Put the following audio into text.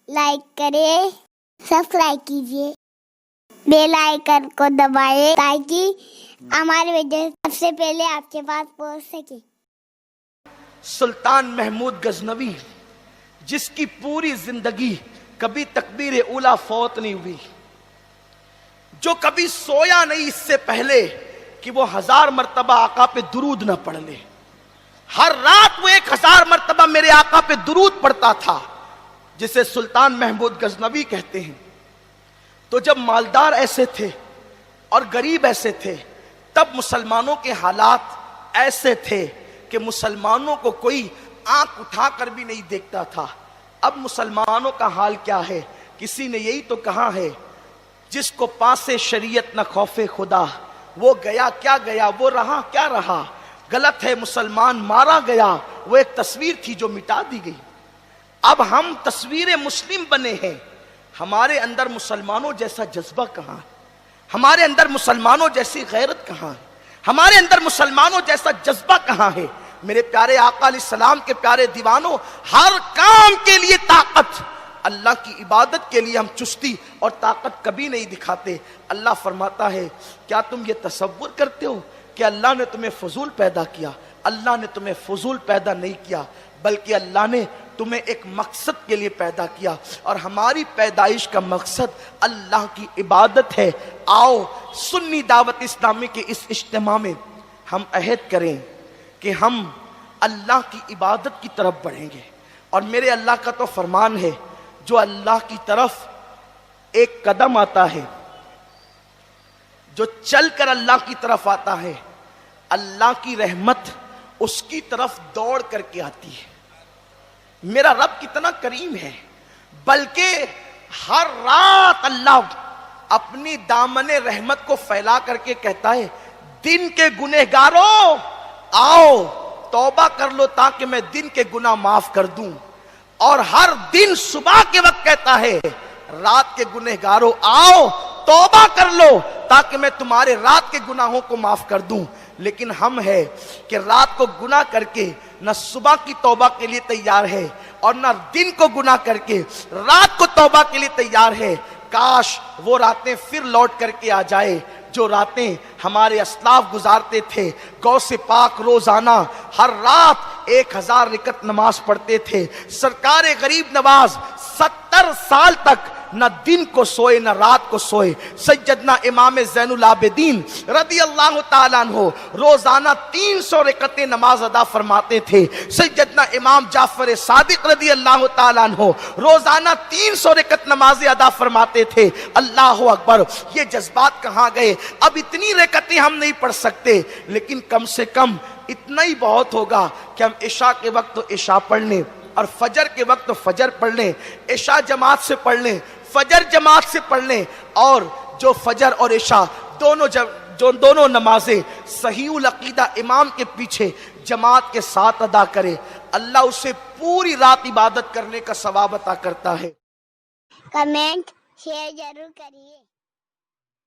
Like کریں، subscribe کیجیے، bell icon کو دبائیں تاکہ ہماری ویڈیو سب سے پہلے آپ کے پاس پہنچ سکے۔ سلطان محمود غزنوی جس کی پوری زندگی کبھی تکبیر اولیٰ فوت نہیں ہوئی، جو کبھی سویا نہیں اس سے پہلے کہ وہ 1000 مرتبہ آقا پہ درود نہ پڑھ لے، ہر رات وہ 1000 مرتبہ میرے آقا پہ درود پڑھتا تھا، جسے سلطان محمود غزنوی کہتے ہیں۔ تو جب مالدار ایسے تھے اور غریب ایسے تھے، تب مسلمانوں کے حالات ایسے تھے کہ مسلمانوں کو کوئی آنکھ اٹھا کر بھی نہیں دیکھتا تھا۔ اب مسلمانوں کا حال کیا ہے؟ کسی نے یہی تو کہا ہے، جس کو پاسے شریعت نہ خوف خدا، وہ گیا کیا گیا، وہ رہا کیا رہا۔ غلط ہے مسلمان مارا گیا، وہ ایک تصویر تھی جو مٹا دی گئی۔ اب ہم تصویر مسلم بنے ہیں، ہمارے اندر مسلمانوں جیسا جذبہ کہاں ہے؟ ہمارے اندر مسلمانوں جیسی غیرت کہاں ہے؟ ہمارے اندر مسلمانوں جیسا جذبہ کہاں ہے؟ میرے پیارے آقا علیہ السلام کے پیارے دیوانوں، ہر کام کے لیے طاقت، اللہ کی عبادت کے لیے ہم چستی اور طاقت کبھی نہیں دکھاتے۔ اللہ فرماتا ہے، کیا تم یہ تصور کرتے ہو کہ اللہ نے تمہیں فضول پیدا کیا؟ اللہ نے تمہیں فضول پیدا نہیں کیا، بلکہ اللہ نے تمہیں ایک مقصد کے لیے پیدا کیا، اور ہماری پیدائش کا مقصد اللہ کی عبادت ہے۔ آؤ سنی دعوت اسلامی کے اس اجتماع میں ہم عہد کریں کہ ہم اللہ کی عبادت کی طرف بڑھیں گے، اور میرے اللہ کا تو فرمان ہے، جو اللہ کی طرف ایک قدم آتا ہے، جو چل کر اللہ کی طرف آتا ہے، اللہ کی رحمت اس کی طرف دوڑ کر کے آتی ہے۔ میرا رب کتنا کریم ہے، بلکہ ہر رات اللہ اپنی دامن رحمت کو پھیلا کر کے کہتا ہے، دن کے گنہگاروں آؤ توبہ کر لو تاکہ میں دن کے گناہ معاف کر دوں، اور ہر دن صبح کے وقت کہتا ہے، رات کے گنہگاروں آؤ توبہ کر لو تاکہ میں تمہارے رات کے گناہوں کو معاف کر دوں۔ لیکن ہم ہے کہ رات کو گناہ کر کے نہ صبح کی توبہ کے لیے تیار ہے، اور نہ دن کو گناہ کر کے رات کو توبہ کے لیے تیار ہے۔ کاش وہ راتیں پھر لوٹ کر کے آ جائے جو راتیں ہمارے اسلاف گزارتے تھے۔ غوث پاک روزانہ ہر رات 1000 رکعت نماز پڑھتے تھے۔ سرکار غریب نواز 70 سال تک نہ دن کو سوئے نہ رات کو سوئے۔ سیدنا امام زین العابدین رضی اللہ تعالیٰ عنہ روزانہ 300 رکعتیں نماز ادا فرماتے تھے۔ سیدنا امام جعفر صادق رضی اللہ تعالیٰ عنہ روزانہ 300 رکعت نمازیں ادا فرماتے تھے۔ اللہ اکبر، یہ جذبات کہاں گئے؟ اب اتنی رکعتیں ہم نہیں پڑھ سکتے، لیکن کم سے کم اتنا ہی بہت ہوگا کہ ہم عشاء کے وقت تو عشاء پڑھ لیں، اور فجر کے وقت تو فجر پڑھ لیں، عشاء جماعت سے پڑھ لیں، فجر جماعت سے پڑھ لیں، اور جو فجر اور عشاء دونوں نمازیں صحیح العقیدہ امام کے پیچھے جماعت کے ساتھ ادا کرے، اللہ اسے پوری رات عبادت کرنے کا ثواب عطا کرتا ہے۔ کمنٹ شیئر ضرور کریے۔